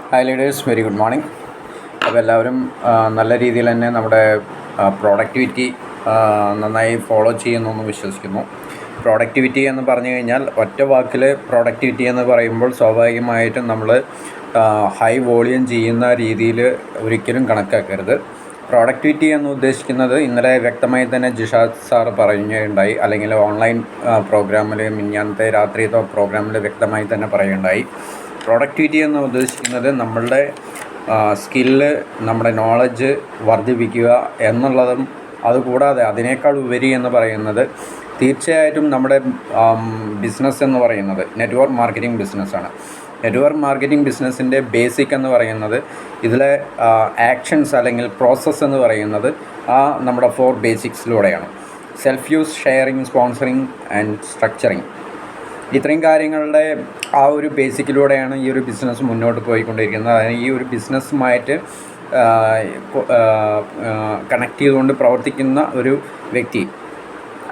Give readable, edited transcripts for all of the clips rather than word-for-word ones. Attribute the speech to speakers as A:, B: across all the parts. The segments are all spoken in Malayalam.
A: Hi leaders, very good morning. അപ്പോൾ എല്ലാവരും നല്ല രീതിയിൽ തന്നെ നമ്മുടെ പ്രോഡക്റ്റിവിറ്റി നന്നായി ഫോളോ ചെയ്യുന്നു വിശ്വസിക്കുന്നു. പ്രോഡക്റ്റിവിറ്റി എന്ന് പറഞ്ഞു കഴിഞ്ഞാൽ ഒറ്റ വാക്കിൽ പ്രോഡക്റ്റിവിറ്റി എന്ന് പറയുമ്പോൾ സ്വാഭാവികമായിട്ടും നമ്മൾ ഹൈ വോളിയം ചെയ്യുന്ന രീതിയിൽ ഒരിക്കലും കണക്കാക്കരുത്. പ്രോഡക്റ്റിവിറ്റി എന്ന് ഉദ്ദേശിക്കുന്നത് ഇന്നലെ വ്യക്തമായി തന്നെ ജിഷാദ് സാർ പറയുകയുണ്ടായി, അല്ലെങ്കിൽ ഓൺലൈൻ പ്രോഗ്രാമിൽ മിനിഞ്ഞാന്നത്തെ രാത്രിയത്തെ പ്രോഗ്രാമിൽ വ്യക്തമായി തന്നെ പറയുകയുണ്ടായി. പ്രൊഡക്ടിവിറ്റി എന്ന് ഉദ്ദേശിക്കുന്നത് നമ്മളുടെ സ്കില്ല്, നമ്മുടെ നോളജ് വർദ്ധിപ്പിക്കുക എന്നുള്ളതും, അതുകൂടാതെ അതിനേക്കാൾ ഉപരി എന്ന് പറയുന്നത് തീർച്ചയായിട്ടും നമ്മുടെ ബിസിനസ് എന്ന് പറയുന്നത് നെറ്റ്വർക്ക് മാർക്കറ്റിംഗ് ബിസിനസ്സാണ്. നെറ്റ്വർക്ക് മാർക്കറ്റിംഗ് ബിസിനസ്സിൻ്റെ ബേസിക് എന്ന് പറയുന്നത് ഇതിലെ ആക്ഷൻസ് അല്ലെങ്കിൽ പ്രോസസ്സ് എന്ന് പറയുന്നത് നമ്മുടെ 4 ബേസിക്സിലൂടെയാണ്. Self use, sharing, sponsoring and structuring. ഇത്രയും കാര്യങ്ങളുടെ ഒരു ബേസിക്കിലൂടെയാണ് ഈ ഒരു ബിസിനസ് മുന്നോട്ട് പോയിക്കൊണ്ടിരിക്കുന്നത്. അതായത് ഈ ഒരു ബിസിനസ്സുമായിട്ട് കണക്ട് ചെയ്തുകൊണ്ട് പ്രവർത്തിക്കുന്ന ഒരു വ്യക്തി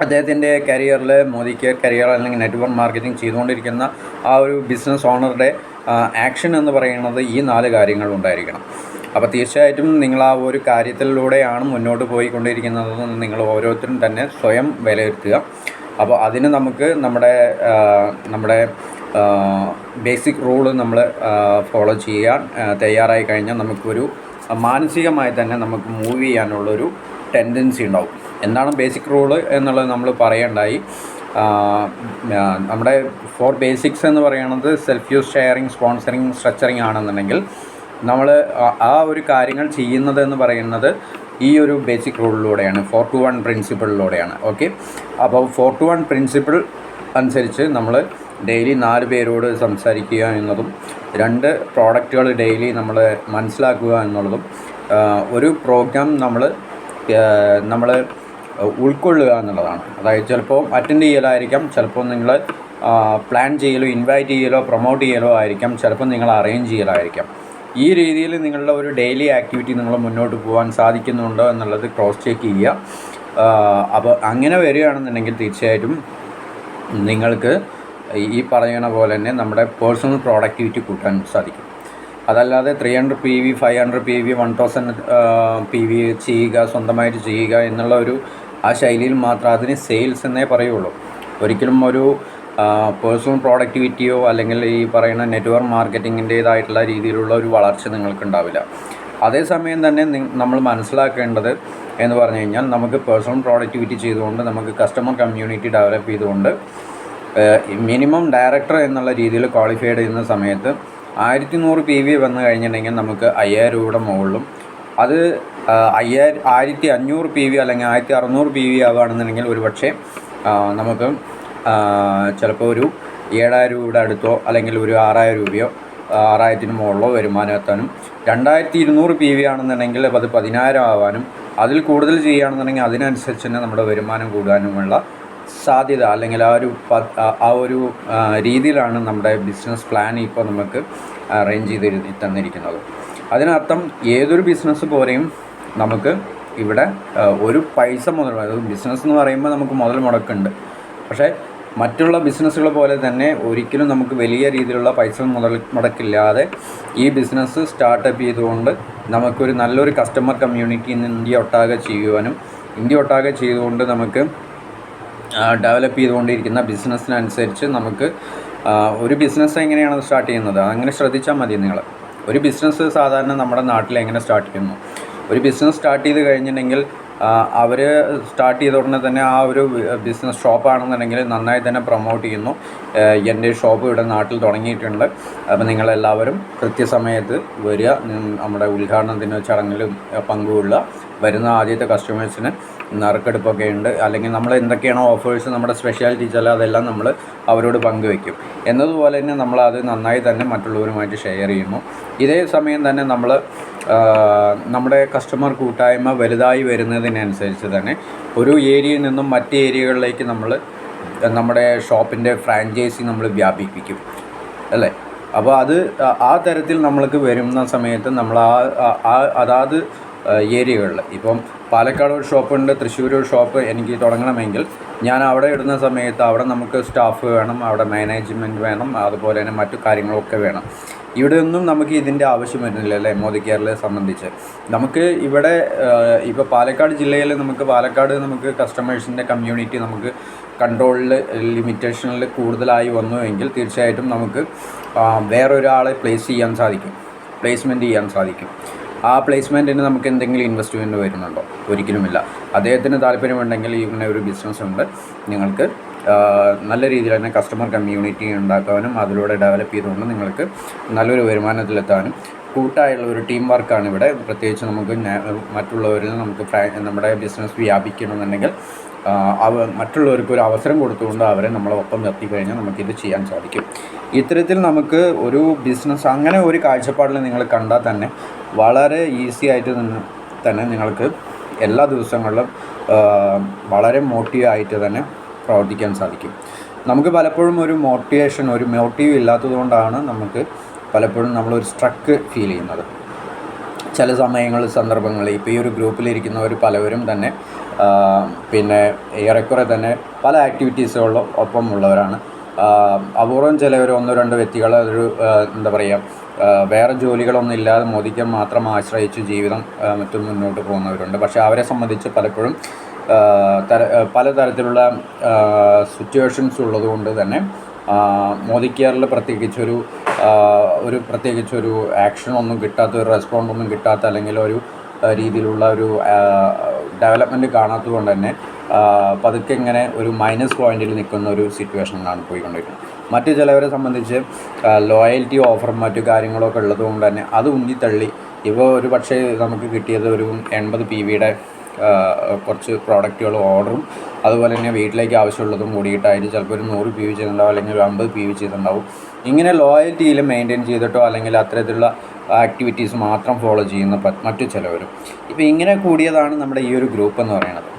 A: അദ്ദേഹത്തിൻ്റെ കരിയറിൽ, മോദിക്ക് കരിയർ അല്ലെങ്കിൽ നെറ്റ്വർക്ക് മാർക്കറ്റിംഗ് ചെയ്തുകൊണ്ടിരിക്കുന്ന ഒരു ബിസിനസ് ഓണറുടെ ആക്ഷൻ എന്ന് പറയുന്നത് ഈ 4 കാര്യങ്ങളുണ്ടായിരിക്കണം. അപ്പോൾ തീർച്ചയായിട്ടും നിങ്ങൾ ഒരു കാര്യത്തിലൂടെയാണ് മുന്നോട്ട് പോയിക്കൊണ്ടിരിക്കുന്നതെന്ന് നിങ്ങൾ ഓരോരുത്തരും തന്നെ സ്വയം വിലയിരുത്തുക. അപ്പോൾ അതിന് നമുക്ക് നമ്മുടെ ബേസിക് റൂള് നമ്മൾ ഫോളോ ചെയ്യാൻ തയ്യാറായി കഴിഞ്ഞാൽ നമുക്കൊരു മാനസികമായി തന്നെ നമുക്ക് മൂവ് ചെയ്യാനുള്ളൊരു ടെൻഡൻസി ഉണ്ടാവും. എന്താണ് ബേസിക് റൂള് എന്നുള്ളത് നമ്മൾ പറയണ്ടായി. നമ്മുടെ 4 ബേസിക്സ് എന്ന് പറയുന്നത് self use, sharing, sponsoring, structuring ആണെന്നുണ്ടെങ്കിൽ നമ്മൾ ഒരു കാര്യങ്ങൾ ചെയ്യുന്നതെന്ന് പറയുന്നത് ഈ ഒരു ബേസിക് റൂളിലൂടെയാണ്, 4-to-1 പ്രിൻസിപ്പിളിലൂടെയാണ്. ഓക്കെ, അപ്പോൾ 4-to-1 പ്രിൻസിപ്പിൾ അനുസരിച്ച് നമ്മൾ ഡെയിലി 4 പേരോട് സംസാരിക്കുക എന്നതും, 2 പ്രോഡക്റ്റുകൾ ഡെയിലി നമ്മൾ മനസ്സിലാക്കുക എന്നുള്ളതും, ഒരു പ്രോഗ്രാം നമ്മൾ ഉൾക്കൊള്ളുക എന്നുള്ളതാണ്. അതായത് ചിലപ്പോൾ അറ്റൻഡ് ചെയ്യലായിരിക്കാം, ചിലപ്പോൾ നിങ്ങൾ പ്ലാൻ ചെയ്യലോ, ഇൻവൈറ്റ് ചെയ്യലോ, പ്രൊമോട്ട് ചെയ്യലോ ആയിരിക്കാം, ചിലപ്പോൾ നിങ്ങൾ അറേഞ്ച് ചെയ്യലായിരിക്കാം. ഈ രീതിയിൽ നിങ്ങളുടെ ഒരു ഡെയിലി ആക്ടിവിറ്റി നിങ്ങൾ മുന്നോട്ട് പോകാൻ സാധിക്കുന്നുണ്ടോ എന്നുള്ളത് ക്രോസ് ചെക്ക് ചെയ്യുക. അപ്പോൾ അങ്ങനെ വരികയാണെന്നുണ്ടെങ്കിൽ തീർച്ചയായിട്ടും നിങ്ങൾക്ക് ഈ പറയുന്ന പോലെ തന്നെ നമ്മുടെ പേഴ്സണൽ പ്രോഡക്റ്റിവിറ്റി കൂട്ടാൻ സാധിക്കും. അതല്ലാതെ 300 PV, 500 PV, 1000 PV ചെയ്യുക, സ്വന്തമായിട്ട് ചെയ്യുക എന്നുള്ള ആ ശൈലിയിൽ മാത്രം അതിന് സെയിൽസ് എന്നേ പറയുള്ളൂ. ഒരിക്കലും ഒരു പേഴ്സണൽ പ്രോഡക്റ്റിവിറ്റിയോ അല്ലെങ്കിൽ ഈ പറയുന്ന നെറ്റ്വർക്ക് മാർക്കറ്റിങ്ങിൻ്റേതായിട്ടുള്ള രീതിയിലുള്ള ഒരു വളർച്ച നിങ്ങൾക്കുണ്ടാവില്ല. അതേസമയം തന്നെ നമ്മൾ മനസ്സിലാക്കേണ്ടത് എന്ന് പറഞ്ഞു കഴിഞ്ഞാൽ നമുക്ക് പേഴ്സണൽ പ്രോഡക്റ്റിവിറ്റി ചെയ്തുകൊണ്ട് നമുക്ക് കസ്റ്റമർ കമ്മ്യൂണിറ്റി ഡെവലപ്പ് ചെയ്തുകൊണ്ട് മിനിമം ഡയറക്ടർ എന്നുള്ള രീതിയിൽ ക്വാളിഫൈഡ് ചെയ്യുന്ന സമയത്ത് 1100 PV വന്നു കഴിഞ്ഞിട്ടുണ്ടെങ്കിൽ നമുക്ക് 5000 രൂപയുടെ മുകളിലും, അത് 1500 PV അല്ലെങ്കിൽ 1600 PV ആവുകയാണെന്നുണ്ടെങ്കിൽ ഒരു പക്ഷേ നമുക്ക് ചിലപ്പോൾ ഒരു 7000 രൂപയുടെ അടുത്തോ അല്ലെങ്കിൽ ഒരു 6000 രൂപയോ 6000-ന് മുകളിലോ വരുമാനം എത്താനും, 2200 PV ആണെന്നുണ്ടെങ്കിൽ അത് 10000 ആവാനും, അതിൽ കൂടുതൽ ചെയ്യുകയാണെന്നുണ്ടെങ്കിൽ അതിനനുസരിച്ച് തന്നെ നമ്മുടെ വരുമാനം കൂടാനുമുള്ള സാധ്യത അല്ലെങ്കിൽ ആ ഒരു രീതിയിലാണ് നമ്മുടെ ബിസിനസ് പ്ലാൻ ഇപ്പോൾ നമുക്ക് അറേഞ്ച് ചെയ്ത് തന്നിരിക്കുന്നത്. അതിനർത്ഥം ഏതൊരു ബിസിനസ് പോലെയും നമുക്ക് ഇവിടെ ഒരു പൈസ മുതൽ, അതായത് ബിസിനസ് എന്ന് പറയുമ്പോൾ നമുക്ക് മുതൽ മുടക്കുണ്ട്. പക്ഷേ മറ്റുള്ള ബിസിനസ്സുകൾ പോലെ തന്നെ ഒരിക്കലും നമുക്ക് വലിയ രീതിയിലുള്ള പൈസ മുടക്കില്ലാതെ ഈ ബിസിനസ് സ്റ്റാർട്ടപ്പ് ചെയ്തുകൊണ്ട് നമുക്കൊരു നല്ലൊരു കസ്റ്റമർ കമ്മ്യൂണിറ്റി ഇന്ത്യ ഒട്ടാകെ ചെയ്യുവാനും, ഇന്ത്യ ഒട്ടാകെ ചെയ്തുകൊണ്ട് നമുക്ക് ഡെവലപ്പ് ചെയ്തുകൊണ്ടിരിക്കുന്ന ബിസിനസ്സിനനുസരിച്ച് നമുക്ക് ഒരു ബിസിനസ് എങ്ങനെയാണ് സ്റ്റാർട്ട് ചെയ്യുന്നത് അങ്ങനെ ശ്രദ്ധിച്ചാൽ മതി. നിങ്ങൾ ഒരു ബിസിനസ് സാധാരണ നമ്മുടെ നാട്ടിൽ എങ്ങനെ സ്റ്റാർട്ട് ചെയ്യുന്നു, ഒരു ബിസിനസ് സ്റ്റാർട്ട് ചെയ്ത് കഴിഞ്ഞിട്ടുണ്ടെങ്കിൽ അവർ സ്റ്റാർട്ട് ചെയ്ത ഉടനെ തന്നെ ഒരു ബിസിനസ് ഷോപ്പാണെന്നുണ്ടെങ്കിൽ നന്നായി തന്നെ പ്രൊമോട്ട് ചെയ്യുന്നു. എൻ്റെ ഷോപ്പ് ഇവിടെ നാട്ടിൽ തുടങ്ങിയിട്ടുണ്ട്, അപ്പോൾ നിങ്ങളെല്ലാവരും കൃത്യസമയത്ത് വരിക, നമ്മുടെ ഉദ്ഘാടനത്തിന് ചടങ്ങിലും പങ്കുകൊള്ളുക, വരുന്ന ആദ്യത്തെ കസ്റ്റമേഴ്സിന് നറുക്കെടുപ്പൊക്കെ ഉണ്ട്, അല്ലെങ്കിൽ നമ്മൾ എന്തൊക്കെയാണോ ഓഫേഴ്സ്, നമ്മുടെ സ്പെഷ്യാലിറ്റി ചില അതെല്ലാം നമ്മൾ അവരോട് പങ്കുവയ്ക്കും. എന്നതുപോലെ തന്നെ നമ്മളത് നന്നായി തന്നെ മറ്റുള്ളവരുമായിട്ട് ഷെയർ ചെയ്യുന്നു. ഇതേ സമയം തന്നെ നമ്മുടെ കസ്റ്റമർ കൂട്ടായ്മ വലുതായി വരുന്നതിനനുസരിച്ച് തന്നെ ഒരു ഏരിയയിൽ നിന്നും മറ്റ് ഏരിയകളിലേക്ക് നമ്മുടെ ഷോപ്പിൻ്റെ ഫ്രാഞ്ചൈസി നമ്മൾ വ്യാപിപ്പിക്കും, അല്ലേ? അപ്പോൾ ആ തരത്തിൽ നമ്മൾക്ക് വരുന്ന സമയത്ത് നമ്മൾ അതാത് ഏരിയകളിൽ, ഇപ്പം പാലക്കാട് ഒരു ഷോപ്പുണ്ട്, തൃശ്ശൂർ ഒരു ഷോപ്പ് എനിക്ക് തുടങ്ങണമെങ്കിൽ ഞാൻ അവിടെ ഇടുന്ന സമയത്ത് അവിടെ നമുക്ക് സ്റ്റാഫ് വേണം, അവിടെ മാനേജ്മെൻറ്റ് വേണം, അതുപോലെ തന്നെ മറ്റു കാര്യങ്ങളൊക്കെ വേണം. ഇവിടെ ഒന്നും നമുക്ക് ഇതിൻ്റെ ആവശ്യം വരുന്നില്ല അല്ലേ. മോദി കെയറിനെ സംബന്ധിച്ച് നമുക്ക് ഇവിടെ ഇപ്പോൾ പാലക്കാട് ജില്ലയിൽ നമുക്ക് കസ്റ്റമേഴ്സിൻ്റെ കമ്മ്യൂണിറ്റി നമുക്ക് കൺട്രോളിൽ ലിമിറ്റേഷനിൽ കൂടുതലായി വന്നുവെങ്കിൽ തീർച്ചയായിട്ടും നമുക്ക് വേറൊരാളെ പ്ലേസ്മെൻറ്റ് ചെയ്യാൻ സാധിക്കും. ആ പ്ലേസ്മെൻറ്റിന് നമുക്ക് എന്തെങ്കിലും ഇൻവെസ്റ്റ്മെൻറ്റ് വരുന്നുണ്ടോ? ഒരിക്കലുമില്ല. അദ്ദേഹത്തിന് താല്പര്യമുണ്ടെങ്കിൽ ഇങ്ങനെ ഒരു ബിസിനസ് ഉണ്ട്, നിങ്ങൾക്ക് നല്ല രീതിയിൽ തന്നെ കസ്റ്റമർ കമ്മ്യൂണിറ്റി ഉണ്ടാക്കാനും അതിലൂടെ ഡെവലപ്പ് ചെയ്തുകൊണ്ട് നിങ്ങൾക്ക് നല്ലൊരു വരുമാനത്തിലെത്താനും കൂട്ടായുള്ള ഒരു ടീം വർക്കാണ് ഇവിടെ. പ്രത്യേകിച്ച് നമുക്ക് മറ്റുള്ളവരിൽ നമുക്ക് നമ്മുടെ ബിസിനസ് വ്യാപിക്കണമെന്നുണ്ടെങ്കിൽ മറ്റുള്ളവർക്ക് ഒരു അവസരം കൊടുത്തുകൊണ്ട് അവരെ നമ്മളെ ഒപ്പം നിർത്തിക്കഴിഞ്ഞാൽ നമുക്കിത് ചെയ്യാൻ സാധിക്കും. ഇത്തരത്തിൽ നമുക്ക് ഒരു ബിസിനസ് അങ്ങനെ ഒരു കാഴ്ചപ്പാടിൽ നിങ്ങൾ കണ്ടാൽ തന്നെ വളരെ ഈസി ആയിട്ട് തന്നെ നിങ്ങൾക്ക് എല്ലാ ദിവസങ്ങളിലും വളരെ മോട്ടീവായിട്ട് തന്നെ പ്രവർത്തിക്കാൻ സാധിക്കും. നമുക്ക് പലപ്പോഴും ഒരു മോട്ടീവ് ഇല്ലാത്തതുകൊണ്ടാണ് നമുക്ക് പലപ്പോഴും നമ്മളൊരു സ്ട്രക്ക് ഫീൽ ചെയ്യുന്നത്. ചില സന്ദർഭങ്ങളിൽ ഇപ്പോൾ ഈ ഒരു ഗ്രൂപ്പിലിരിക്കുന്നവർ പലവരും തന്നെ പിന്നെ ഏറെക്കുറെ തന്നെ പല ആക്ടിവിറ്റീസുകളിലും ഒപ്പമുള്ളവരാണ്. അപൂർവം ചിലവർ 1-2 വ്യക്തികൾ ഒരു എന്താ പറയുക വേറെ ജോലികളൊന്നും ഇല്ലാതെ മോദിക്ക് മാത്രം ആശ്രയിച്ച് ജീവിതം മറ്റും മുന്നോട്ട് പോകുന്നവരുണ്ട്. പക്ഷേ അവരെ സംബന്ധിച്ച് പലപ്പോഴും പലതരത്തിലുള്ള സിറ്റുവേഷൻസ് ഉള്ളതുകൊണ്ട് തന്നെ മോദി കെയറിൽ പ്രത്യേകിച്ചൊരു ആക്ഷനൊന്നും കിട്ടാത്ത, ഒരു റെസ്പോണ്ടൊന്നും കിട്ടാത്ത, അല്ലെങ്കിൽ ഒരു രീതിയിലുള്ള ഒരു ഡെവലപ്മെൻറ്റ് കാണാത്തത് കൊണ്ട് തന്നെ പതുക്കെ ഇങ്ങനെ ഒരു മൈനസ് പോയിന്റിൽ നിൽക്കുന്ന ഒരു സിറ്റുവേഷനിലാണ് പോയിക്കൊണ്ടിരിക്കുന്നത്. മറ്റു ചിലവരെ സംബന്ധിച്ച് ലോയൽറ്റി ഓഫറും മറ്റു കാര്യങ്ങളൊക്കെ ഉള്ളതുകൊണ്ട് തന്നെ അത് ഉന്തിത്തള്ളി ഇപ്പോൾ ഒരു പക്ഷേ നമുക്ക് കിട്ടിയത് ഒരു 80 PVയുടെ കുറച്ച് പ്രോഡക്റ്റുകൾ ഓർഡറും അതുപോലെ തന്നെ വീട്ടിലേക്ക് ആവശ്യമുള്ളതും കൂടിയിട്ടായിട്ട് ചിലപ്പോൾ ഒരു 100 PV ചെയ്തിട്ടുണ്ടാവും, അല്ലെങ്കിൽ ഒരു 50 PV ചെയ്തിട്ടുണ്ടാവും. ഇങ്ങനെ ലോയൽറ്റിയിൽ മെയിൻറ്റെയിൻ ചെയ്തിട്ടോ അല്ലെങ്കിൽ അത്തരത്തിലുള്ള ആക്ടിവിറ്റീസ് മാത്രം ഫോളോ ചെയ്യുന്ന മറ്റു ചിലവരും. ഇപ്പോൾ ഇങ്ങനെ കൂടിയതാണ് നമ്മുടെ ഈ ഒരു ഗ്രൂപ്പ് എന്ന് പറയുന്നത്.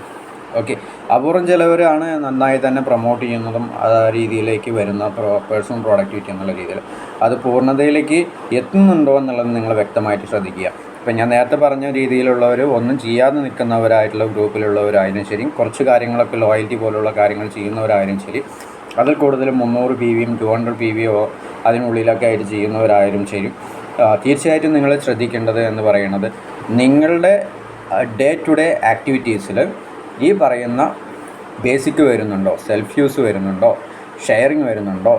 A: ഓക്കെ, അപൂർവം ചിലവരാണ് നന്നായി തന്നെ പ്രൊമോട്ട് ചെയ്യുന്നതും ആ രീതിയിലേക്ക് വരുന്ന പേഴ്സണൽ പ്രൊഡക്ടിവിറ്റി എന്നുള്ള രീതിയിൽ അത് പൂർണ്ണതയിലേക്ക് എത്തുന്നുണ്ടോ എന്നുള്ളത് നിങ്ങൾ വ്യക്തമായിട്ട് ശ്രദ്ധിക്കുക. ഇപ്പം ഞാൻ നേരത്തെ പറഞ്ഞ രീതിയിലുള്ളവർ ഒന്നും ചെയ്യാതെ നിൽക്കുന്നവരായിട്ടുള്ള ഗ്രൂപ്പിലുള്ളവരായാലും ശരി, കുറച്ച് കാര്യങ്ങളൊക്കെ ലോയൽറ്റി പോലുള്ള കാര്യങ്ങൾ ചെയ്യുന്നവരായാലും ശരി, അതിൽ കൂടുതലും 300 PVയും 200 PVയോ അതിനുള്ളിലൊക്കെ ആയിട്ട് ചെയ്യുന്നവരായാലും ശരി, തീർച്ചയായിട്ടും നിങ്ങൾ ശ്രദ്ധിക്കേണ്ടത് എന്ന് പറയുന്നത് നിങ്ങളുടെ ഡേ ടു ഡേ ആക്ടിവിറ്റീസിൽ ഈ പറയുന്ന ബേസിക് വരുന്നുണ്ടോ, സെൽഫ് യൂസ് വരുന്നുണ്ടോ, ഷെയറിങ് വരുന്നുണ്ടോ,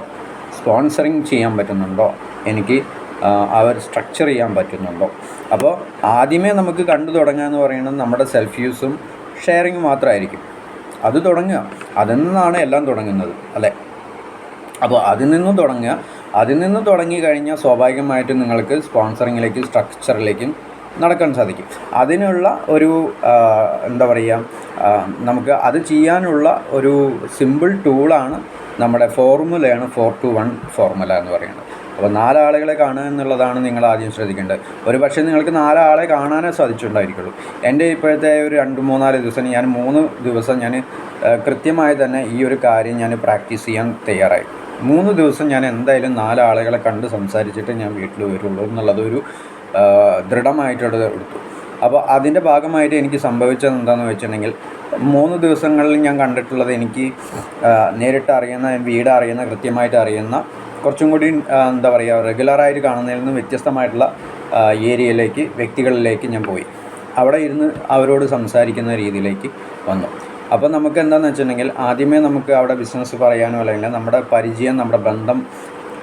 A: സ്പോൺസറിങ് ചെയ്യാൻ പറ്റുന്നുണ്ടോ, എനിക്ക് അവർ സ്ട്രക്ചർ ചെയ്യാൻ പറ്റുന്നുണ്ടോ. അപ്പോൾ ആദ്യമേ നമുക്ക് കണ്ടു തുടങ്ങുക എന്ന് പറയുന്നത് നമ്മുടെ സെൽഫ് യൂസും ഷെയറിങ് മാത്രമായിരിക്കും. അത് തുടങ്ങുക, അതിൽ നിന്നാണ് എല്ലാം തുടങ്ങുന്നത് അല്ലേ. അപ്പോൾ അതിൽ നിന്ന് തുടങ്ങി കഴിഞ്ഞാൽ സ്വാഭാവികമായിട്ടും നിങ്ങൾക്ക് സ്പോൺസറിങ്ങിലേക്കും സ്ട്രക്ചറിലേക്കും നടക്കാൻ സാധിക്കും. അതിനുള്ള ഒരു എന്താ പറയുക, നമുക്ക് അത് ചെയ്യാനുള്ള ഒരു സിമ്പിൾ ടൂളാണ് നമ്മുടെ ഫോർമുലയാണ് 4-to-1 ഫോർമുല എന്ന് പറയുന്നത്. അപ്പോൾ 4 ആളുകളെ കാണുക എന്നുള്ളതാണ് നിങ്ങൾ ആദ്യം ശ്രദ്ധിക്കേണ്ടത്. ഒരു പക്ഷേ നിങ്ങൾക്ക് 4 ആളെ കാണാനേ സാധിച്ചിട്ടുണ്ടായിരിക്കുള്ളൂ. എൻ്റെ ഇപ്പോഴത്തെ ഒരു 2-3-4 ദിവസം 3 ദിവസം ഞാൻ കൃത്യമായി തന്നെ ഈ ഒരു കാര്യം ഞാൻ പ്രാക്ടീസ് ചെയ്യാൻ തയ്യാറായി. 3 ദിവസം ഞാൻ എന്തായാലും 4 ആളുകളെ കണ്ട് സംസാരിച്ചിട്ട് ഞാൻ വീട്ടിൽ വരുള്ളൂ എന്നുള്ളതൊരു ദൃഢമായിട്ടത് എടുത്തു. അപ്പോൾ അതിൻ്റെ ഭാഗമായിട്ട് എനിക്ക് സംഭവിച്ചത് എന്താണെന്ന് വെച്ചിട്ടുണ്ടെങ്കിൽ 3 ദിവസങ്ങളിൽ ഞാൻ കണ്ടിട്ടുള്ളത് എനിക്ക് നേരിട്ട് അറിയുന്ന, വീട് അറിയുന്ന, കൃത്യമായിട്ട് അറിയുന്ന, കുറച്ചും കൂടി എന്താ പറയുക റെഗുലറായിട്ട് കാണുന്നതിൽ നിന്ന് വ്യത്യസ്തമായിട്ടുള്ള വ്യക്തികളിലേക്ക് ഞാൻ പോയി. അവിടെ ഇരുന്ന് അവരോട് സംസാരിക്കുന്ന രീതിയിലേക്ക് വന്നു. അപ്പോൾ നമുക്ക് എന്താണെന്ന് വെച്ചിട്ടുണ്ടെങ്കിൽ ആദ്യമേ നമുക്ക് അവിടെ ബിസിനസ് പറയാനോ അല്ലെങ്കിൽ നമ്മുടെ പരിചയം, നമ്മുടെ ബന്ധം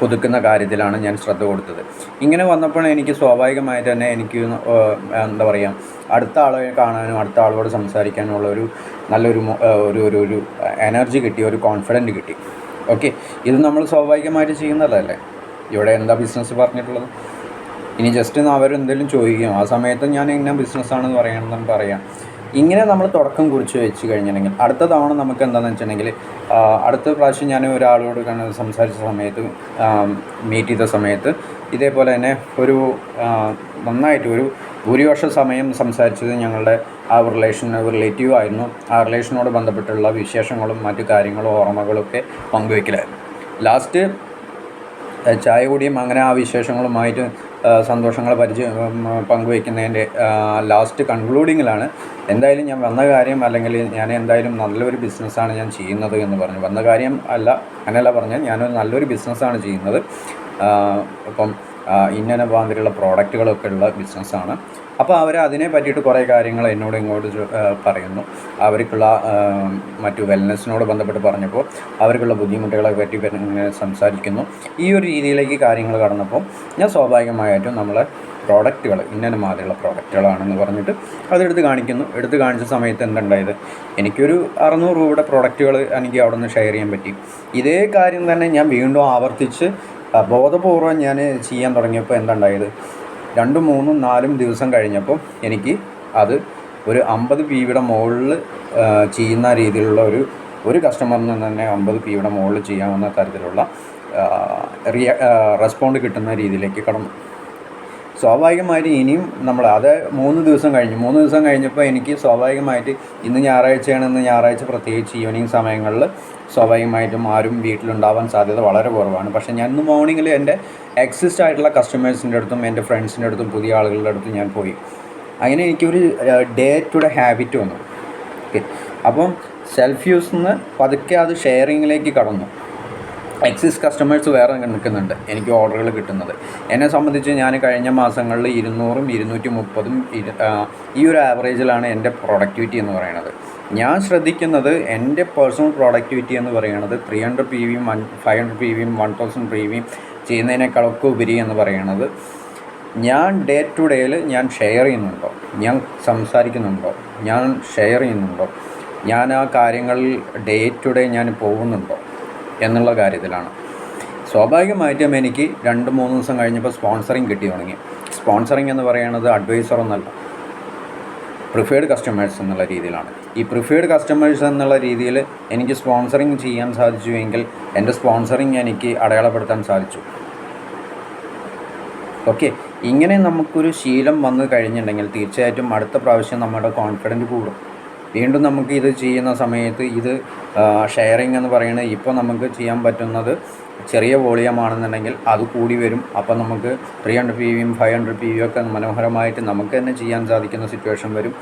A: പുതുക്കുന്ന കാര്യത്തിലാണ് ഞാൻ ശ്രദ്ധ കൊടുത്തത്. ഇങ്ങനെ വന്നപ്പോൾ എനിക്ക് സ്വാഭാവികമായിട്ട് തന്നെ എനിക്ക് എന്താ പറയുക അടുത്ത ആളെ കാണാനും അടുത്ത ആളോട് സംസാരിക്കാനുള്ള നല്ലൊരു എനർജി കിട്ടി, ഒരു കോൺഫിഡൻറ്റ് കിട്ടി. ഓക്കെ, ഇത് നമ്മൾ സ്വാഭാവികമായിട്ട് ചെയ്യുന്നതല്ലേ. ഇവിടെ എന്താ ബിസിനസ് പറഞ്ഞിട്ടുള്ളത്? ഇനി ജസ്റ്റ് അവരെന്തെങ്കിലും ചോദിക്കും, ആ സമയത്ത് ഞാൻ ഇന്ന ബിസിനസ്സാണെന്ന് പറയണമെന്ന് പറയാം. ഇങ്ങനെ നമ്മൾ തുടക്കം കുറിച്ച് വെച്ച് കഴിഞ്ഞിട്ടുണ്ടെങ്കിൽ അടുത്ത തവണ നമുക്ക് എന്താണെന്ന് വെച്ചിട്ടുണ്ടെങ്കിൽ അടുത്ത പ്രാവശ്യം ഞാൻ ഒരാളോട് സംസാരിച്ച സമയത്ത്, മീറ്റ് ചെയ്ത സമയത്ത് ഇതേപോലെ തന്നെ ഒരു നന്നായിട്ട് ഒരു ഭൂരിപക്ഷ സമയം സംസാരിച്ചത് ഞങ്ങളുടെ ആ റിലേറ്റീവ് ആയിരുന്നു. ആ റിലേഷനോട് ബന്ധപ്പെട്ടുള്ള വിശേഷങ്ങളും മറ്റു കാര്യങ്ങളും ഓർമ്മകളൊക്കെ പങ്കുവയ്ക്കലായിരുന്നു. ലാസ്റ്റ് ചായ കൂടിയും അങ്ങനെ ആ വിശേഷങ്ങളുമായിട്ട് സന്തോഷങ്ങൾ പങ്കുവയ്ക്കുന്നതിൻ്റെ ലാസ്റ്റ് കൺക്ലൂഡിങ്ങിലാണ് എന്തായാലും ഞാൻ വന്ന കാര്യം, അല്ലെങ്കിൽ ഞാൻ എന്തായാലും നല്ലൊരു ബിസിനസ്സാണ് ഞാൻ ചെയ്യുന്നത് എന്ന് പറഞ്ഞു. വന്ന കാര്യം അങ്ങനെയല്ല പറഞ്ഞാൽ ഞാനൊരു നല്ലൊരു ബിസിനസ്സാണ് ചെയ്യുന്നത്. അപ്പം ഇന്ന മാതിരിയുള്ള പ്രോഡക്റ്റുകളൊക്കെ ഉള്ള ബിസിനസ്സാണ്. അപ്പോൾ അവർ അതിനെ പറ്റിയിട്ട് കുറേ കാര്യങ്ങൾ എന്നോട് ഇങ്ങോട്ട് പറയുന്നു. അവർക്കുള്ള മറ്റു വെൽനെസ്സിനോട് ബന്ധപ്പെട്ട് പറഞ്ഞപ്പോൾ അവർക്കുള്ള ബുദ്ധിമുട്ടുകളെ പറ്റി സംസാരിക്കുന്നു. ഈ ഒരു രീതിയിലേക്ക് കാര്യങ്ങൾ കടന്നപ്പോൾ ഞാൻ സ്വാഭാവികമായിട്ടും നമ്മളെ പ്രോഡക്റ്റുകൾ ഇന്ന മാതിരിയുള്ള പ്രോഡക്റ്റുകളാണെന്ന് പറഞ്ഞിട്ട് അതെടുത്ത് കാണിക്കുന്നു. എടുത്ത് കാണിച്ച സമയത്ത് എന്തുണ്ടായത്, എനിക്കൊരു 600 രൂപയുടെ പ്രോഡക്റ്റുകൾ എനിക്ക് അവിടെ നിന്ന് ഷെയർ ചെയ്യാൻ പറ്റി. ഇതേ കാര്യം തന്നെ ഞാൻ വീണ്ടും ആവർത്തിച്ച് ബോധപൂർവം ഞാൻ ചെയ്യാൻ തുടങ്ങിയപ്പോൾ എന്തുണ്ടായത്, 2, 3, 4 ദിവസം കഴിഞ്ഞപ്പോൾ എനിക്ക് അത് ഒരു 50 PV മുകളിൽ ചെയ്യുന്ന രീതിയിലുള്ള ഒരു കസ്റ്റമറിൽ നിന്ന് തന്നെ 50 PV മുകളിൽ ചെയ്യാവുന്ന തരത്തിലുള്ള റെസ്പോണ്ട് കിട്ടുന്ന രീതിയിലേക്ക് കടന്നു. സ്വാഭാവികമായിട്ട് ഇനിയും നമ്മൾ അത് 3 ദിവസം കഴിഞ്ഞപ്പോൾ എനിക്ക് സ്വാഭാവികമായിട്ട് ഇന്ന് ഞായറാഴ്ച പ്രത്യേകിച്ച് ഈവനിങ് സമയങ്ങളിൽ സ്വാഭാവികമായിട്ടും ആരും വീട്ടിലുണ്ടാവാൻ സാധ്യത വളരെ കുറവാണ്. പക്ഷേ ഞാൻ ഇന്ന് മോർണിംഗിൽ എൻ്റെ എക്സിസ്റ്റ് ആയിട്ടുള്ള കസ്റ്റമേഴ്സിൻ്റെ അടുത്തും എൻ്റെ ഫ്രണ്ട്സിൻ്റെ അടുത്തും പുതിയ ആളുകളുടെ അടുത്തും ഞാൻ പോയി. അങ്ങനെ എനിക്കൊരു ഡേ ടു ഡേ ഹാബിറ്റ് വന്നു. ഓക്കെ, അപ്പം സെൽഫ് യൂസിൽ നിന്ന് പതുക്കെ അത് ഷെയറിങ്ങിലേക്ക് കടന്നു. എക്സിസ് കസ്റ്റമേഴ്സ് വേറെ നിൽക്കുന്നുണ്ട്, എനിക്ക് ഓർഡറുകൾ കിട്ടുന്നത്. എന്നെ സംബന്ധിച്ച് ഞാൻ കഴിഞ്ഞ മാസങ്ങളിൽ 200ഉം 230ഉം ഈ ഒരു ആവറേജിലാണ് എൻ്റെ പ്രൊഡക്ടിവിറ്റി എന്ന് പറയുന്നത്. ഞാൻ ശ്രദ്ധിക്കുന്നത് എൻ്റെ പേഴ്സണൽ പ്രൊഡക്ടിവിറ്റി എന്ന് പറയുന്നത് 300 PVയും 500 PVയും 1000 PVയും ചെയ്യുന്നതിനേക്കാളൊക്കെ ഉപരി എന്ന് പറയുന്നത് ഞാൻ ഡേ ടു ഡേയിൽ ഞാൻ ഷെയർ ചെയ്യുന്നുണ്ടോ, ഞാൻ സംസാരിക്കുന്നുണ്ടോ, ഞാൻ ഷെയർ ചെയ്യുന്നുണ്ടോ, ഞാൻ ആ കാര്യങ്ങളിൽ ഡേ ടു ഡേ ഞാൻ പോകുന്നുണ്ടോ എന്നുള്ള കാര്യത്തിലാണ്. സ്വാഭാവികമായിട്ടും എനിക്ക് 2-3 ദിവസം കഴിഞ്ഞപ്പോൾ സ്പോൺസറിങ് കിട്ടി തുടങ്ങി. സ്പോൺസറിങ് എന്ന് പറയുന്നത് അഡ്വൈസറൊന്നല്ല, പ്രിഫേർഡ് കസ്റ്റമേഴ്സ് എന്നുള്ള രീതിയിലാണ്. ഈ പ്രിഫേർഡ് കസ്റ്റമേഴ്സ് എന്നുള്ള രീതിയിൽ എനിക്ക് സ്പോൺസറിങ് ചെയ്യാൻ സാധിച്ചുവെങ്കിൽ എൻ്റെ സ്പോൺസറിങ് എനിക്ക് അടയാളപ്പെടുത്താൻ സാധിച്ചു. ഓക്കെ, ഇങ്ങനെ നമുക്കൊരു ശീലം വന്നു കഴിഞ്ഞിട്ടുണ്ടെങ്കിൽ തീർച്ചയായിട്ടും അടുത്ത പ്രാവശ്യം നമ്മുടെ കോൺഫിഡൻറ്റ് കൂടും. വീണ്ടും നമുക്ക് ഇത് ചെയ്യുന്ന സമയത്ത് ഇത് ഷെയറിങ് എന്ന് പറയുന്നത് ഇപ്പോൾ നമുക്ക് ചെയ്യാൻ പറ്റുന്നത് ചെറിയ വോളിയമാണെന്നുണ്ടെങ്കിൽ അത് കൂടി വരും. അപ്പോൾ നമുക്ക് 300 PVയും 500 PVയും ഒക്കെ മനോഹരമായിട്ട് നമുക്ക് തന്നെ ചെയ്യാൻ സാധിക്കുന്ന സിറ്റുവേഷൻ വരും.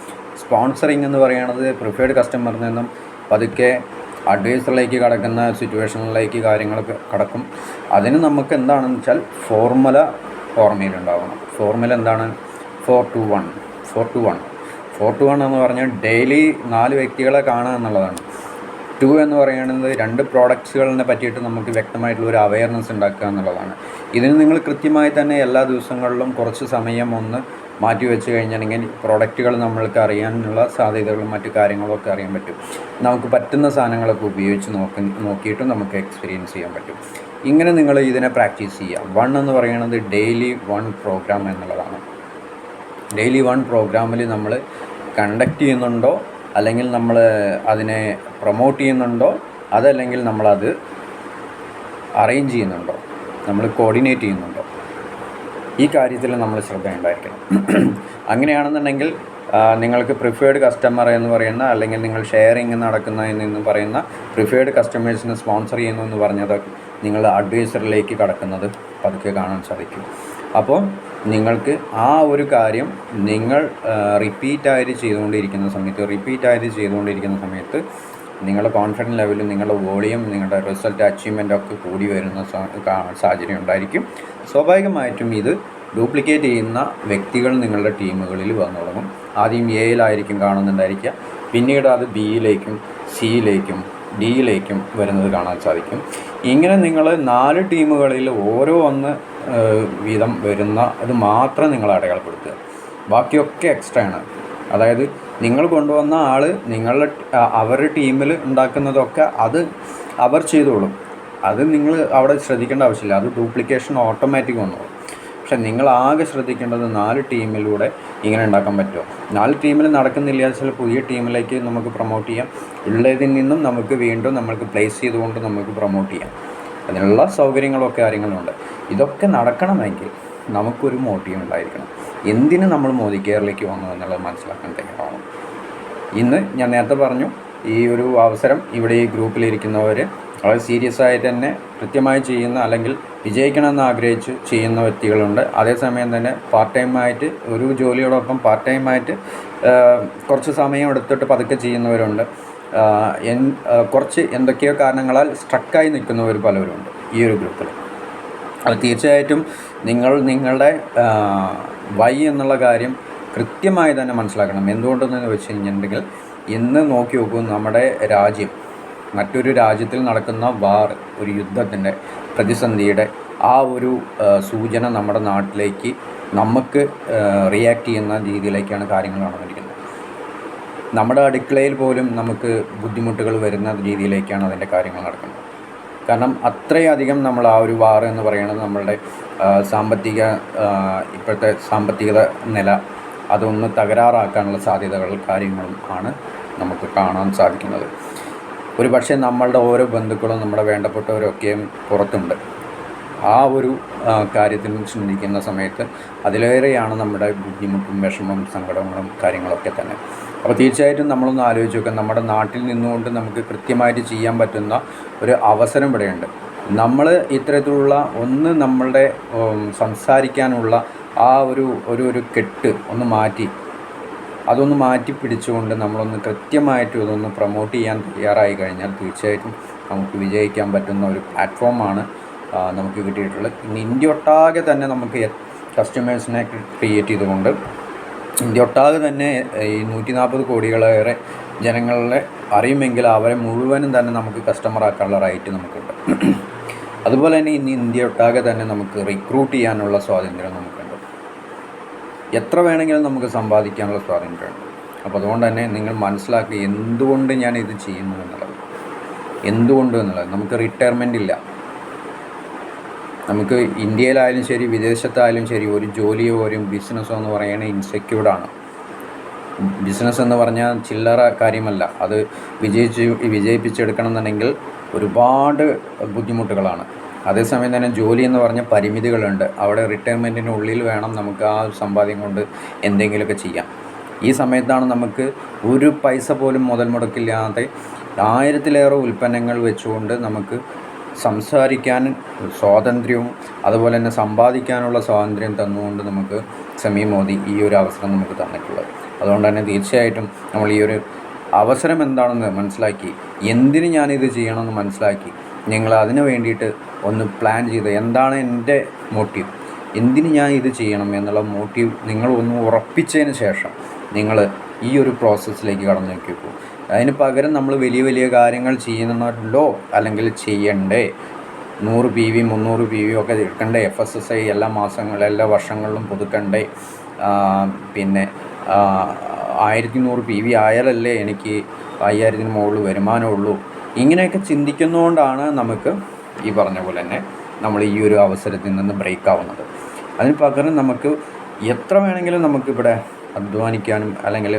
A: സ്പോൺസറിങ് എന്ന് പറയുന്നത് പ്രിഫേർഡ് കസ്റ്റമറിൽ നിന്നും പതുക്കെ അഡ്വൈസറിലേക്ക് കടക്കുന്ന സിറ്റുവേഷനിലേക്ക് കാര്യങ്ങളൊക്കെ കടക്കും. അതിന് നമുക്ക് എന്താണെന്ന് വെച്ചാൽ ഫോർമുല ഓർമ്മയിലുണ്ടാവണം. ഫോർമുല എന്താണ്? 4-to-1 എന്ന് പറഞ്ഞാൽ ഡെയിലി 4 വ്യക്തികളെ കാണുക എന്നുള്ളതാണ്. 2 എന്ന് പറയുന്നത് 2 പ്രോഡക്ട്സുകളിനെ പറ്റിയിട്ട് നമുക്ക് വ്യക്തമായിട്ടുള്ളൊരു അവയർനെസ് ഉണ്ടാക്കുക എന്നുള്ളതാണ്. ഇതിന് നിങ്ങൾ കൃത്യമായി തന്നെ എല്ലാ ദിവസങ്ങളിലും കുറച്ച് സമയം ഒന്ന് മാറ്റി വെച്ച് കഴിഞ്ഞിട്ടുണ്ടെങ്കിൽ പ്രോഡക്റ്റുകൾ നമ്മൾക്ക് അറിയാനുള്ള സാധ്യതകളും മറ്റു കാര്യങ്ങളൊക്കെ അറിയാൻ പറ്റും. നമുക്ക് പറ്റുന്ന സാധനങ്ങളൊക്കെ ഉപയോഗിച്ച് നോക്കിയിട്ടും നമുക്ക് എക്സ്പീരിയൻസ് ചെയ്യാൻ പറ്റും. ഇങ്ങനെ നിങ്ങൾ ഇതിനെ പ്രാക്ടീസ് ചെയ്യുക. 1 എന്ന് പറയുന്നത് ഡെയിലി 1 പ്രോഗ്രാം എന്നുള്ളതാണ്. ഡെയിലി 1 പ്രോഗ്രാമിൽ നമ്മൾ കണ്ടക്റ്റ് ചെയ്യുന്നുണ്ടോ, അല്ലെങ്കിൽ നമ്മൾ അതിനെ പ്രൊമോട്ട് ചെയ്യുന്നുണ്ടോ, അതല്ലെങ്കിൽ നമ്മളത് അറേഞ്ച് ചെയ്യുന്നുണ്ടോ, നമ്മൾ കോർഡിനേറ്റ് ചെയ്യുന്നുണ്ടോ, ഈ കാര്യത്തിൽ നമ്മൾ ശ്രദ്ധയുണ്ടായിരിക്കണം. അങ്ങനെയാണെന്നുണ്ടെങ്കിൽ നിങ്ങൾക്ക് പ്രിഫേർഡ് കസ്റ്റമർ എന്ന് പറയുന്ന, അല്ലെങ്കിൽ നിങ്ങൾ ഷെയറിങ് നടക്കുന്നതെന്ന് പറയുന്ന പ്രിഫേർഡ് കസ്റ്റമേഴ്സിനെ സ്പോൺസർ ചെയ്യുന്നു എന്ന് പറഞ്ഞത് നിങ്ങൾ അഡ്വൈസറിലേക്ക് കടക്കുന്നത് പതുക്കെ കാണാൻ സാധിക്കും. അപ്പോൾ നിങ്ങൾക്ക് ആ ഒരു കാര്യം നിങ്ങൾ റിപ്പീറ്റായിട്ട് ചെയ്തുകൊണ്ടിരിക്കുന്ന സമയത്ത് നിങ്ങളുടെ കോൺഫിഡൻസ് ലെവലും നിങ്ങളുടെ വോളിയം, നിങ്ങളുടെ റിസൾട്ട് അച്ചീവ്മെൻ്റ് ഒക്കെ കൂടി വരുന്ന സാഹചര്യം ഉണ്ടായിരിക്കും. സ്വാഭാവികമായിട്ടും ഇത് ഡ്യൂപ്ലിക്കേറ്റ് ചെയ്യുന്ന വ്യക്തികൾ നിങ്ങളുടെ ടീമുകളിൽ വന്നു തുടങ്ങും. ആദ്യം എയിലായിരിക്കും കാണുന്നുണ്ടായിരിക്കുക, പിന്നീട് അത് ബിയിലേക്കും സിയിലേക്കും ഡിയിലേക്കും വരുന്നത് കാണാൻ സാധിക്കും. ഇങ്ങനെ നിങ്ങൾ 4 ടീമുകളിൽ ഓരോ 1 വീതം വരുന്ന അത് മാത്രം നിങ്ങൾ അടയാളപ്പെടുത്തുക. ബാക്കിയൊക്കെ എക്സ്ട്രാ ആണ്. അതായത് നിങ്ങൾ കൊണ്ടുവന്ന ആൾ അവരുടെ ടീമിൽ ഉണ്ടാക്കുന്നതൊക്കെ അത് അവർ ചെയ്തോളും. അത് നിങ്ങൾ അവിടെ ശ്രദ്ധിക്കേണ്ട ആവശ്യമില്ല. അത് ഡ്യൂപ്ലിക്കേഷൻ ഓട്ടോമാറ്റിക് വന്നോളും. പക്ഷെ നിങ്ങളാകെ ശ്രദ്ധിക്കേണ്ടത് 4 ടീമിലൂടെ ഇങ്ങനെ ഉണ്ടാക്കാൻ പറ്റുമോ. 4 ടീമിൽ നടക്കുന്നില്ല വെച്ചാൽ പുതിയ ടീമിലേക്ക് നമുക്ക് പ്രൊമോട്ട് ചെയ്യാം. ഉള്ളതിൽ നിന്നും നമുക്ക് വീണ്ടും നമ്മൾക്ക് പ്ലേസ് ചെയ്തുകൊണ്ട് നമുക്ക് പ്രൊമോട്ട് ചെയ്യാം. അതിനുള്ള സൗകര്യങ്ങളൊക്കെ കാര്യങ്ങളുണ്ട്. ഇതൊക്കെ നടക്കണമെങ്കിൽ നമുക്കൊരു മോട്ടീവ് ഉണ്ടായിരിക്കണം. എന്തിന് നമ്മൾ മോദി കെയറിലേക്ക് വന്നു എന്നുള്ളത് മനസ്സിലാക്കാൻ തയ്യാറാവണം. ഇന്ന് ഞാൻ നേരത്തെ പറഞ്ഞു, ഈ ഒരു അവസരം ഇവിടെ ഈ ഗ്രൂപ്പിലിരിക്കുന്നവർ വളരെ സീരിയസ് ആയിട്ട് തന്നെ കൃത്യമായി ചെയ്യുന്ന, അല്ലെങ്കിൽ വിജയിക്കണമെന്ന് ആഗ്രഹിച്ച് ചെയ്യുന്ന വ്യക്തികളുണ്ട്. അതേസമയം തന്നെ പാർട്ട് ടൈമായിട്ട് ഒരു ജോലിയോടൊപ്പം പാർട്ട് ടൈമായിട്ട് കുറച്ച് സമയം എടുത്തിട്ട് പതുക്കെ ചെയ്യുന്നവരുണ്ട്. കുറച്ച് എന്തൊക്കെയോ കാരണങ്ങളാൽ സ്ട്രക്കായി നിൽക്കുന്നവർ പലരുണ്ട് ഈ ഒരു ഗ്രൂപ്പിൽ. അത് തീർച്ചയായിട്ടും നിങ്ങളുടെ വൈ എന്നുള്ള കാര്യം കൃത്യമായി തന്നെ മനസ്സിലാക്കണം. എന്തുകൊണ്ടെന്ന് വെച്ച് കഴിഞ്ഞിട്ടുണ്ടെങ്കിൽ ഇന്ന് നോക്കി നോക്കൂ, നമ്മുടെ രാജ്യം മറ്റൊരു രാജ്യത്തിൽ നടക്കുന്ന വാർ, ഒരു യുദ്ധത്തിൻ്റെ പ്രതിസന്ധിയുടെ ആ ഒരു സൂചന നമ്മുടെ നാട്ടിലേക്ക് നമുക്ക് റിയാക്ട് ചെയ്യുന്ന രീതിയിലേക്കാണ് കാര്യങ്ങൾ നടന്നിരിക്കുന്നത്. നമ്മുടെ അടുക്കളയിൽ പോലും നമുക്ക് ബുദ്ധിമുട്ടുകൾ വരുന്ന രീതിയിലേക്കാണ് അതിൻ്റെ കാര്യങ്ങൾ നടക്കുന്നത്. കാരണം അത്രയധികം നമ്മൾ ആ ഒരു വാർ എന്ന് പറയുന്നത് നമ്മളുടെ ഇപ്പോഴത്തെ സാമ്പത്തിക നില അതൊന്ന് തകരാറാക്കാനുള്ള സാധ്യതകൾ കാര്യങ്ങളും ആണ് നമുക്ക് കാണാൻ സാധിക്കുന്നത്. ഒരു പക്ഷേ നമ്മളുടെ ഓരോ ബന്ധുക്കളും നമ്മുടെ വേണ്ടപ്പെട്ടവരൊക്കെയും പുറത്തുണ്ട്. ആ ഒരു കാര്യത്തിൽ ചിന്തിക്കുന്ന സമയത്ത് അതിലേറെയാണ് നമ്മുടെ ബുദ്ധിമുട്ടും വിഷമവും സങ്കടങ്ങളും കാര്യങ്ങളൊക്കെ തന്നെ. അപ്പോൾ തീർച്ചയായിട്ടും നമ്മളൊന്ന് ആലോചിച്ച് നോക്കുക, നമ്മുടെ നാട്ടിൽ നിന്നുകൊണ്ട് നമുക്ക് കൃത്യമായിട്ട് ചെയ്യാൻ പറ്റുന്ന ഒരു അവസരം ഇവിടെയുണ്ട്. നമ്മൾ ഇത്തരത്തിലുള്ള നമ്മളുടെ സംസാരിക്കാനുള്ള ആ ഒരു കെട്ട് അതൊന്ന് മാറ്റി പിടിച്ചുകൊണ്ട് നമ്മളൊന്ന് കൃത്യമായിട്ട് ഇതൊന്ന് പ്രൊമോട്ട് ചെയ്യാൻ തയ്യാറായി കഴിഞ്ഞാൽ തീർച്ചയായിട്ടും നമുക്ക് വിജയിക്കാൻ പറ്റുന്ന ഒരു പ്ലാറ്റ്ഫോമാണ് നമുക്ക് കിട്ടിയിട്ടുള്ളത്. ഇന്ന് ഇന്ത്യ ഒട്ടാകെ തന്നെ നമുക്ക് കസ്റ്റമേഴ്സിനെ ക്രിയേറ്റ് ചെയ്തുകൊണ്ട് ഇന്ത്യ ഒട്ടാകെ തന്നെ ഈ 140 കോടികളേറെ ജനങ്ങളെ അറിയുമെങ്കിൽ അവരെ മുഴുവനും തന്നെ നമുക്ക് കസ്റ്റമറാക്കാനുള്ള റൈറ്റ് നമുക്കുണ്ട്. അതുപോലെ തന്നെ ഇന്ന് ഇന്ത്യ ഒട്ടാകെ തന്നെ നമുക്ക് റിക്രൂട്ട് ചെയ്യാനുള്ള സ്വാതന്ത്ര്യം നമുക്കുണ്ട്. എത്ര വേണമെങ്കിലും നമുക്ക് സമ്പാദിക്കാനുള്ള സ്വാതന്ത്ര്യമുണ്ട്. അപ്പോൾ അതുകൊണ്ട് തന്നെ നിങ്ങൾ മനസ്സിലാക്കി എന്തുകൊണ്ട് ഞാൻ ഇത് ചെയ്യുന്നു എന്നുള്ളത്. നമുക്ക് റിട്ടയർമെൻ്റ് ഇല്ല. നമുക്ക് ഇന്ത്യയിലായാലും ശരി വിദേശത്തായാലും ശരി ഒരു ജോലിയോ ഒരു ബിസിനസ്സോ എന്ന് പറയുന്നത് ഇൻസെക്യൂർഡാണ്. ബിസിനസ് എന്ന് പറഞ്ഞാൽ ചില്ലറ കാര്യമല്ല. അത് വിജയിപ്പിച്ചെടുക്കണം എന്നുണ്ടെങ്കിൽ ഒരുപാട് ബുദ്ധിമുട്ടുകളാണ്. അതേസമയം തന്നെ ജോലി എന്ന് പറഞ്ഞ പരിമിതികളുണ്ട്. അവിടെ റിട്ടയർമെൻറ്റിനുള്ളിൽ വേണം നമുക്ക് ആ സമ്പാദ്യം കൊണ്ട് എന്തെങ്കിലുമൊക്കെ ചെയ്യാം. ഈ സമയത്താണ് നമുക്ക് ഒരു പൈസ പോലും മുതൽ മുടക്കില്ലാതെ 1000-ലേറെ ഉൽപ്പന്നങ്ങൾ വെച്ചുകൊണ്ട് നമുക്ക് സംസാരിക്കാൻ സ്വാതന്ത്ര്യവും അതുപോലെ തന്നെ സമ്പാദിക്കാനുള്ള സ്വാതന്ത്ര്യം തന്നുകൊണ്ട് നമുക്ക് സമീ മോദി ഈ ഒരു അവസരം നമുക്ക് തന്നിട്ടുള്ളത്. അതുകൊണ്ട് തന്നെ തീർച്ചയായിട്ടും നമ്മൾ ഈ ഒരു അവസരം എന്താണെന്ന് മനസ്സിലാക്കി, എന്തിന് ഞാനിത് ചെയ്യണമെന്ന് മനസ്സിലാക്കി, നിങ്ങൾ അതിന് വേണ്ടിയിട്ട് ഒന്ന് പ്ലാൻ ചെയ്ത് എന്താണ് എൻ്റെ മോട്ടീവ്, എന്തിന് ഞാൻ ഇത് ചെയ്യണം എന്നുള്ള മോട്ടീവ് നിങ്ങൾ ഒന്ന് ഉറപ്പിച്ചതിന് ശേഷം നിങ്ങൾ ഈ ഒരു പ്രോസസ്സിലേക്ക് കടന്നു നോക്കിക്കൂ. അതിന് പകരം നമ്മൾ വലിയ വലിയ കാര്യങ്ങൾ ചെയ്യുന്നല്ലോ, അല്ലെങ്കിൽ ചെയ്യണ്ടേ, 100 PV 300 PV ഒക്കെ എടുക്കണ്ടേ, FSSAI എല്ലാ വർഷങ്ങളിലും പുതുക്കണ്ടേ, പിന്നെ 1100 PV ആയാലല്ലേ എനിക്ക് 5000-ന് മുകളിൽ വരുമാനമുള്ളൂ, ഇങ്ങനെയൊക്കെ ചിന്തിക്കുന്നതുകൊണ്ടാണ് നമുക്ക് ഈ പറഞ്ഞ പോലെ തന്നെ നമ്മൾ ഈ ഒരു അവസരത്തിൽ നിന്ന് ബ്രേക്ക് ആവുന്നത്. അതിന് പകരം നമുക്ക് എത്ര വേണമെങ്കിലും നമുക്കിവിടെ അധ്വാനിക്കാനും അല്ലെങ്കിൽ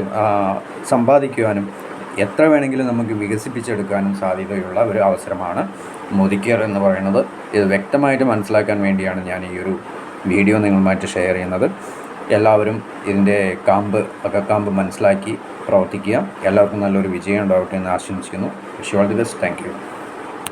A: സമ്പാദിക്കുവാനും എത്ര വേണമെങ്കിലും നമുക്ക് വികസിപ്പിച്ചെടുക്കാനും സാധ്യതയുള്ള ഒരു അവസരമാണ് മോദി കെയർ എന്ന് പറയുന്നത്. ഇത് വ്യക്തമായിട്ട് മനസ്സിലാക്കാൻ വേണ്ടിയാണ് ഞാൻ ഈ ഒരു വീഡിയോ നിങ്ങളുമായിട്ട് ഷെയർ ചെയ്യുന്നത്. എല്ലാവരും ഇതിൻ്റെ അകക്കാമ്പ് മനസ്സിലാക്കി പ്രവർത്തിക്കുക. എല്ലാവർക്കും നല്ലൊരു വിജയം ഉണ്ടാവട്ടെ എന്ന് ആശംസിക്കുന്നു. Wish you all the best. Thank you.